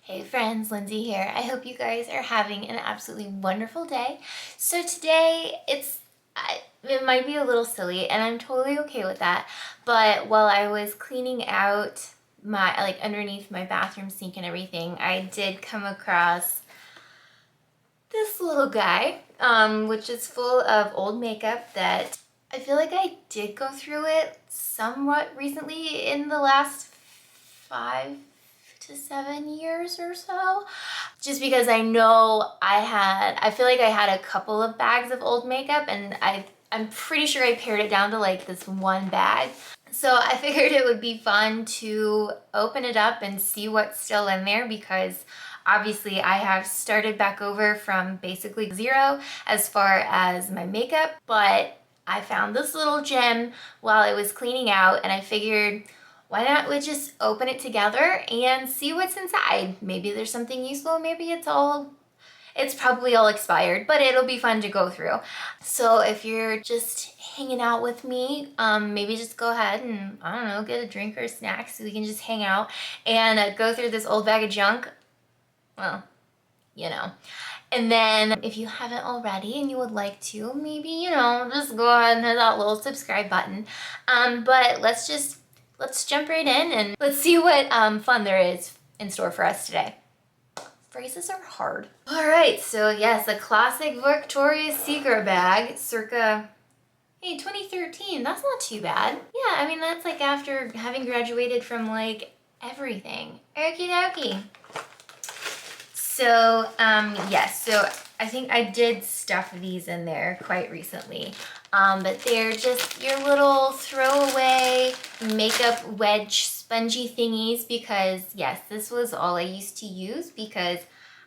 Hey friends, Lynsey here. I hope you guys are having an absolutely wonderful day. So today it might be a little silly and I'm totally okay with that. But while I was cleaning out my underneath my bathroom sink and everything, I did come across this little guy, which is full of old makeup that I feel like I did go through it somewhat recently in the last 5 to 7 years or so. Just because I know I feel like I had a couple of bags of old makeup and I'm pretty sure I pared it down to like this one bag. So I figured it would be fun to open it up and see what's still in there because obviously I have started back over from basically zero as far as my makeup, but I found this little gem while I was cleaning out and I figured why not we just open it together and see what's inside. Maybe there's something useful, maybe it's probably all expired, but it'll be fun to go through. So if you're just hanging out with me, maybe just go ahead and, I don't know, get a drink or a snack so we can just hang out and go through this old bag of junk. Well, you know. And then if you haven't already and you would like to, maybe, just go ahead and hit that little subscribe button. But let's jump right in and let's see what fun there is in store for us today. Phrases are hard. All right, so yes, a classic Victoria's Secret bag, circa, hey, 2013. That's not too bad. Yeah, I mean, that's like after having graduated from like everything. Okie dokie. So, yes, so I think I did stuff these in there quite recently. But they're just your little throwaway makeup wedge spongy thingies because, yes, this was all I used to use because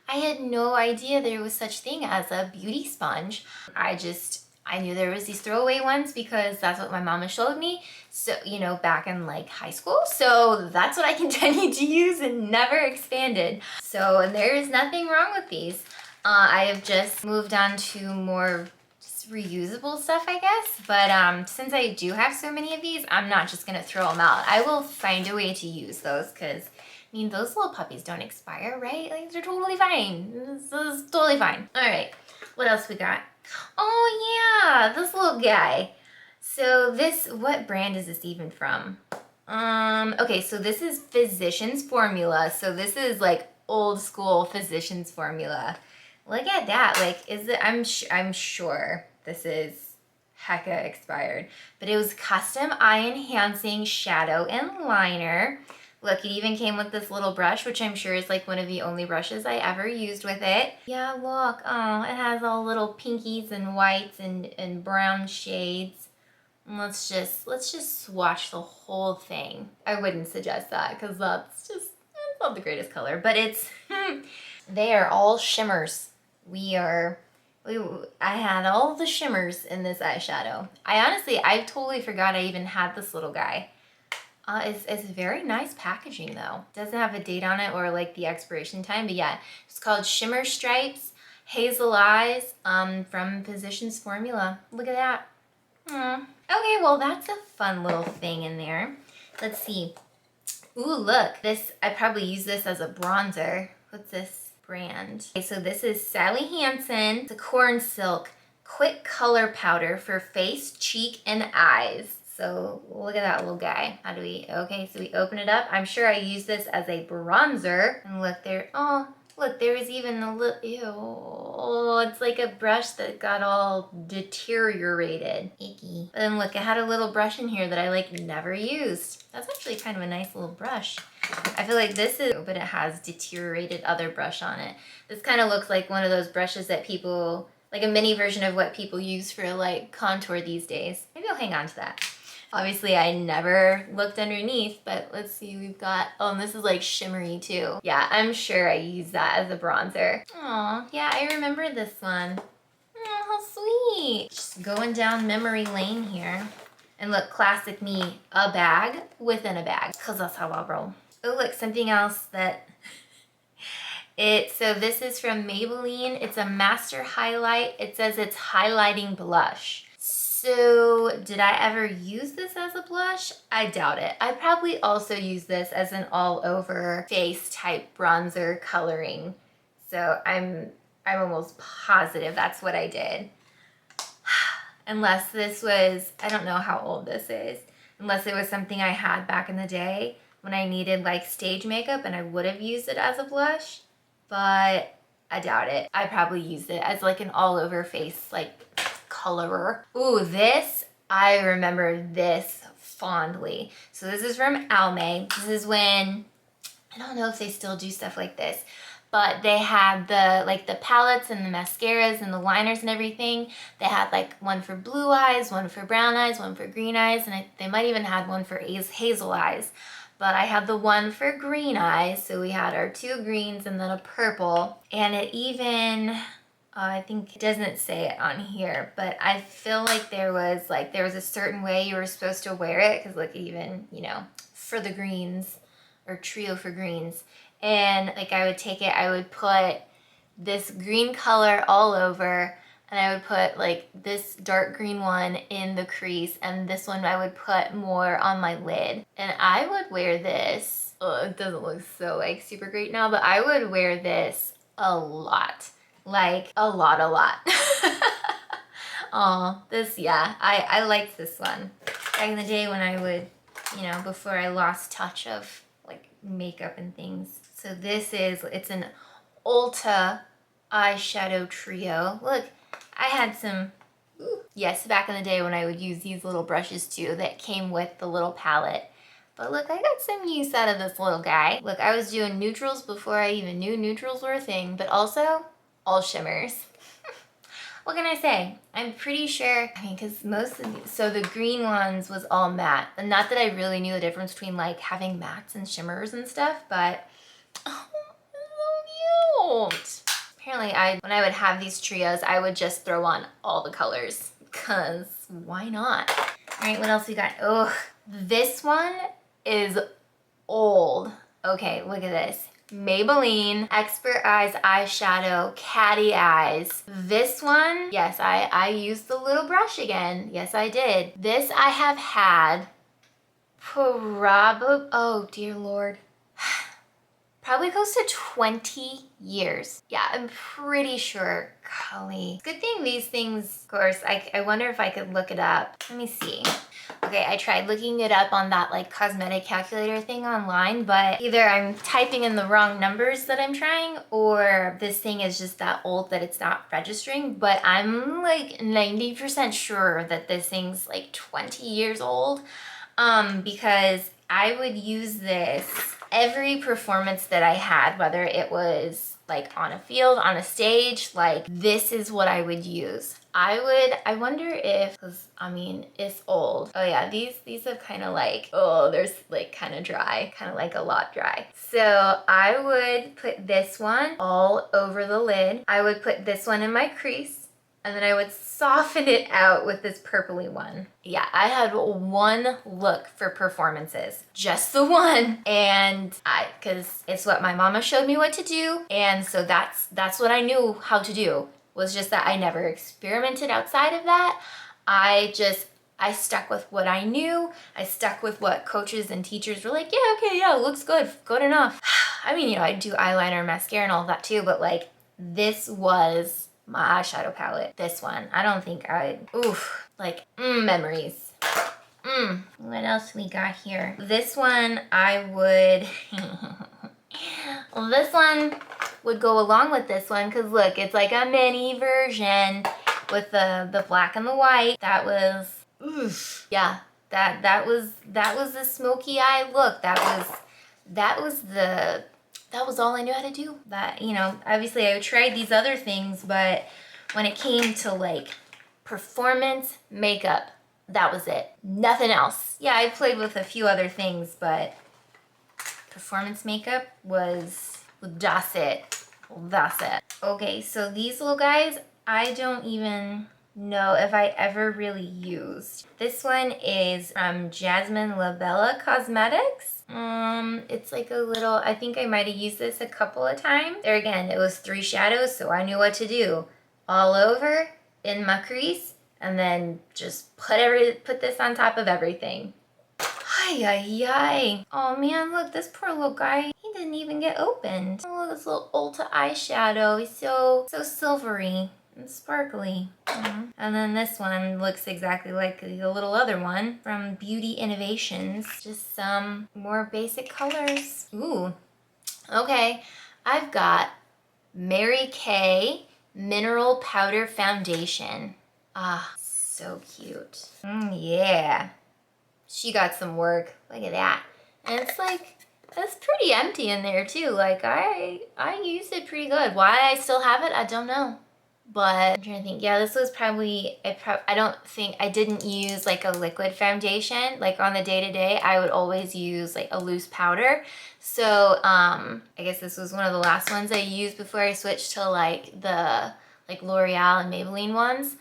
I had no idea there was such thing as a beauty sponge. I knew there was these throwaway ones because that's what my mama showed me. So, back in like high school. So that's what I continued to use and never expanded. So, and there is nothing wrong with these. I have just moved on to more just reusable stuff, I guess. But since I do have so many of these, I'm not just gonna throw them out. I will find a way to use those because I mean, those little puppies don't expire, right? Like, they're totally fine. This is totally fine. All right, what else we got? Oh yeah, this little guy. So what brand is this even from? Okay, so this is Physicians Formula. So this is like old school Physicians Formula. Look at that. Like, I'm sure this is hecka expired, but it was custom eye enhancing shadow and liner. Look, it even came with this little brush, which I'm sure is like one of the only brushes I ever used with it. Yeah, look, oh, it has all little pinkies and whites and brown shades. Let's just swatch the whole thing. I wouldn't suggest that because it's not the greatest color, but they are all shimmers. I had all the shimmers in this eyeshadow. I totally forgot I even had this little guy. It's very nice packaging though. Doesn't have a date on it or like the expiration time, but yeah, it's called Shimmer Stripes Hazel Eyes from Physicians Formula. Look at that. Okay, well that's a fun little thing in there. Let's see. Ooh, look, I probably use this as a bronzer. What's this brand? Okay, so this is Sally Hansen. It's a corn silk quick color powder for face, cheek, and eyes. So look at that little guy. Okay, so we open it up. I'm sure I use this as a bronzer. And look there, oh, look, there is even a little, ew. Oh, it's like a brush that got all deteriorated. Icky. But then look, I had a little brush in here that I like never used. That's actually kind of a nice little brush. I feel like but it has deteriorated other brush on it. This kind of looks like one of those brushes that people, like a mini version of what people use for like contour these days. Maybe I'll hang on to that. Obviously, I never looked underneath, but let's see, we've got, oh, and this is like shimmery too. Yeah, I'm sure I use that as a bronzer. Oh, yeah, I remember this one. Oh, how sweet. Just going down memory lane here. And look, classic me, a bag within a bag, because that's how I roll. Oh, look, something else that, so this is from Maybelline. It's a master highlight. It says it's highlighting blush. So did I ever use this as a blush? I doubt it. I probably also use this as an all over face type bronzer coloring. So I'm almost positive that's what I did. Unless this was, I don't know how old this is, unless it was something I had back in the day when I needed like stage makeup and I would have used it as a blush, but I doubt it. I probably used it as like an all over face like colorer. Ooh, this, I remember this fondly. So this is from Almay. This is when, I don't know if they still do stuff like this, but they had the like the palettes and the mascaras and the liners and everything. They had like one for blue eyes, one for brown eyes, one for green eyes, and they might even had one for hazel eyes. But I had the one for green eyes, so we had our 2 greens and then a purple. And it even, I think it doesn't say it on here, but I feel like there was a certain way you were supposed to wear it, because like even, you know, for the greens, or trio for greens. And like I would take it, I would put this green color all over, and I would put like this dark green one in the crease, and this one I would put more on my lid. And I would wear this, oh, it doesn't look so like super great now, but I would wear this a lot. Like a lot. Oh, this, yeah, I liked this one. Back in the day when I would, you know, before I lost touch of like makeup and things. So this is, it's an Ulta eyeshadow trio. Look, I had some, yes, back in the day when I would use these little brushes too that came with the little palette. But look, I got some use out of this little guy. Look, I was doing neutrals before I even knew neutrals were a thing, but also all shimmers. What can I say? I'm pretty sure, I mean, because most of these, so the green ones was all matte. And not that I really knew the difference between like having mattes and shimmers and stuff, but oh, so cute. Apparently when I would have these trios, I would just throw on all the colors, because why not? All right, what else we got? Oh, this one is old. Okay, look at this. Maybelline Expert Eyes eyeshadow, Catty Eyes. This one, yes, I used the little brush again. Yes, I did. This I have had probably, oh dear Lord, probably close to 20 years. Yeah, I'm pretty sure, golly. Good thing these things, of course, I wonder if I could look it up. Let me see. Okay, I tried looking it up on that like cosmetic calculator thing online, but either I'm typing in the wrong numbers that I'm trying, or this thing is just that old that it's not registering. But I'm like 90% sure that this thing's like 20 years old, because I would use this every performance that I had, whether it was like on a field, on a stage, like this is what I would use. I wonder if, because I mean, it's old. Oh yeah, these have kind of like, oh, there's like kind of dry, kind of like a lot dry. So I would put this one all over the lid. I would put this one in my crease, and then I would soften it out with this purpley one. Yeah, I had one look for performances, just the one. And because it's what my mama showed me what to do. And so that's what I knew how to do, was just that I never experimented outside of that. I stuck with what I knew. I stuck with what coaches and teachers were like, yeah, okay, yeah, looks good, good enough. I mean, you know, I do eyeliner, mascara and all of that too, but like this was my eyeshadow palette. This one, I don't think memories. What else we got here? This one I would, well, this one would go along with this one, because look, it's like a mini version with the black and the white. That was, yeah, that was the smoky eye look. That was all I knew how to do. That, you know, obviously I tried these other things, but when it came to like performance makeup, that was it. Nothing else. Yeah, I played with a few other things, but performance makeup was, that's it. That's it. Okay, so these little guys, I don't even know if I ever really used. This one is from Jasmine Lavella Cosmetics. It's like a little, I think I might have used this a couple of times. There again, it was 3 shadows, so I knew what to do. All over, in my crease, and then just put this on top of everything. Ay, ay, ay. Oh man, look, this poor little guy, he didn't even get opened. Oh, look, this little Ulta eyeshadow. He's so silvery and sparkly. And then this one looks exactly like the little other one from Beauty Innovations. Just some more basic colors. Ooh, okay. I've got Mary Kay Mineral Powder Foundation. Ah, so cute. Yeah. She got some work. Look at that. And it's like, that's pretty empty in there too. Like I used it pretty good. Why I still have it, I don't know. But I'm trying to think. Yeah, this was probably, I didn't use like a liquid foundation. Like on the day-to-day, I would always use like a loose powder. So I guess this was one of the last ones I used before I switched to like the L'Oreal and Maybelline ones.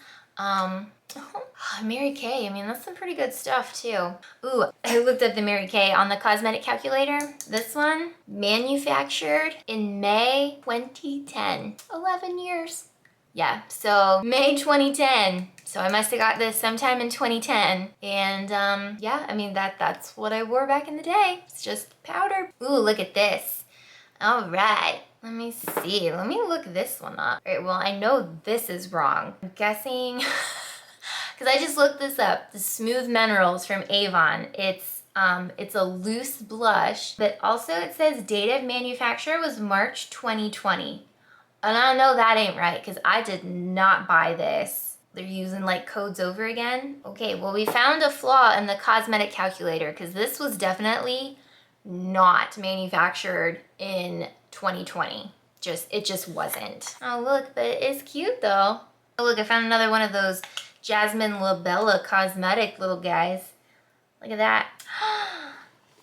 Mary Kay, I mean, that's some pretty good stuff too. Ooh, I looked up the Mary Kay on the cosmetic calculator. This one, manufactured in May 2010. 11 years. Yeah, so May 2010. So I must have got this sometime in 2010. And yeah, I mean, that's what I wore back in the day. It's just powder. Ooh, look at this. All right, let me see. Let me look this one up. All right, well, I know this is wrong. I'm guessing, because I just looked this up. The Smooth Minerals from Avon. It's a loose blush, but also it says date of manufacture was March 2020. And I know that ain't right because I did not buy this. They're using like codes over again. Okay, well, we found a flaw in the cosmetic calculator because this was definitely not manufactured in 2020. It just wasn't. Oh, look, but it is cute though. Oh, look, I found another one of those Jasmine Lavella cosmetic little guys. Look at that.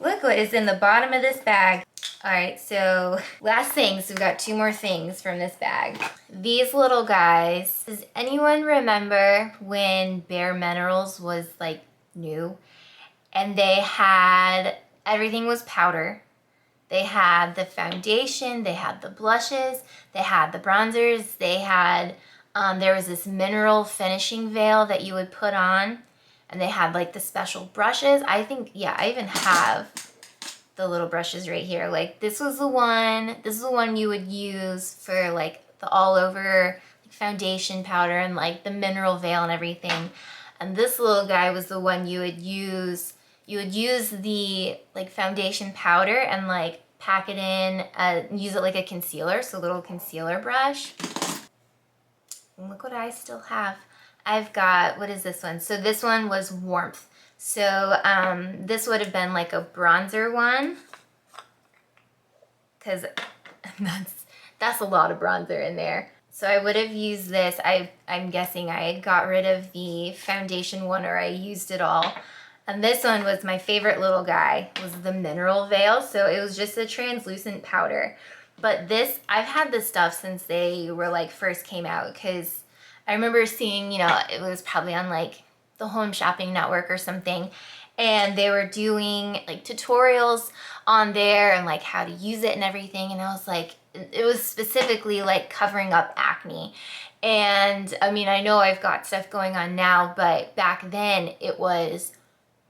Look what is in the bottom of this bag. All right, so last thing, so we've got 2 more things from this bag. These little guys, does anyone remember when Bare Minerals was like new? And they had, everything was powder. They had the foundation, they had the blushes, they had the bronzers, they had, there was this mineral finishing veil that you would put on, and they had like the special brushes. I think, yeah, I even have the little brushes right here. Like this is the one you would use for like the all over foundation powder and like the mineral veil and everything. And this little guy was the one you would use the like foundation powder and like pack it in, use it like a concealer, so a little concealer brush. And look what I still have. I've got, what is this one? So this one was Warmth. So this would have been like a bronzer one, because that's a lot of bronzer in there. So I would have used this. I'm guessing I got rid of the foundation one, or I used it all. And this one was my favorite little guy, was the Mineral Veil. So it was just a translucent powder. But this, I've had this stuff since they were like first came out, because I remember seeing, you know, it was probably on like the Home Shopping Network or something, and they were doing like tutorials on there and like how to use it and everything. And I was like, it was specifically like covering up acne. And I mean, I know I've got stuff going on now, but back then it was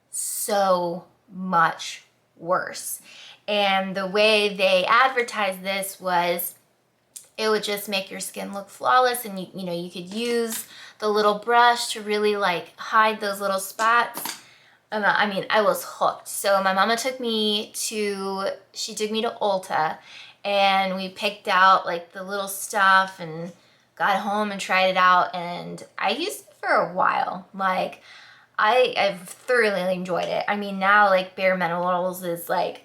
so much worse. And the way they advertised this was it would just make your skin look flawless, and you know, you could use the little brush to really like hide those little spots. And I mean, I was hooked. So my mama took me to Ulta, and we picked out like the little stuff and got home and tried it out, and I used it for a while. Like I've thoroughly enjoyed it. I mean, now like Bare Minerals is like,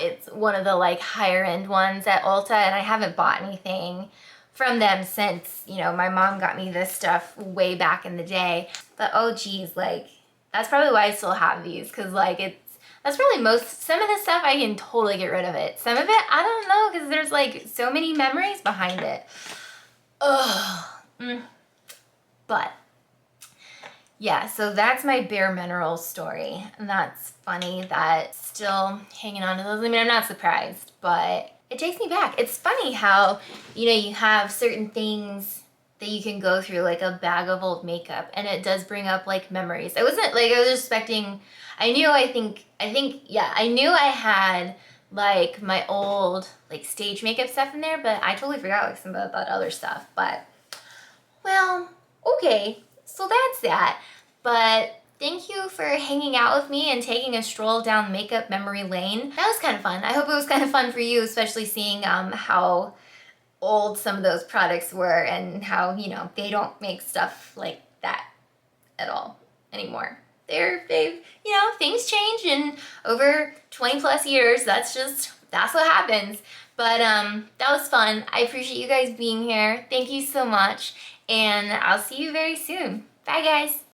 it's one of the like higher end ones at Ulta, and I haven't bought anything from them since, you know, my mom got me this stuff way back in the day. But oh geez, like that's probably why I still have these, because like that's probably some of the stuff I can totally get rid of it. Some of it, I don't know, because there's like so many memories behind it. Ugh. But yeah, so that's my Bare Minerals story. And that's funny that still hanging on to those. I mean, I'm not surprised, but it takes me back. It's funny how, you know, you have certain things that you can go through like a bag of old makeup, and it does bring up like memories. I wasn't like, I was expecting, I knew, yeah, I knew I had like my old like stage makeup stuff in there, but I totally forgot like some of that other stuff. But well, okay, so that's that. But thank you for hanging out with me and taking a stroll down makeup memory lane. That was kind of fun. I hope it was kind of fun for you, especially seeing how old some of those products were and how, you know, they don't make stuff like that at all anymore. They've, you know, things change, and over 20 plus years, that's what happens. But that was fun. I appreciate you guys being here. Thank you so much, and I'll see you very soon. Bye, guys.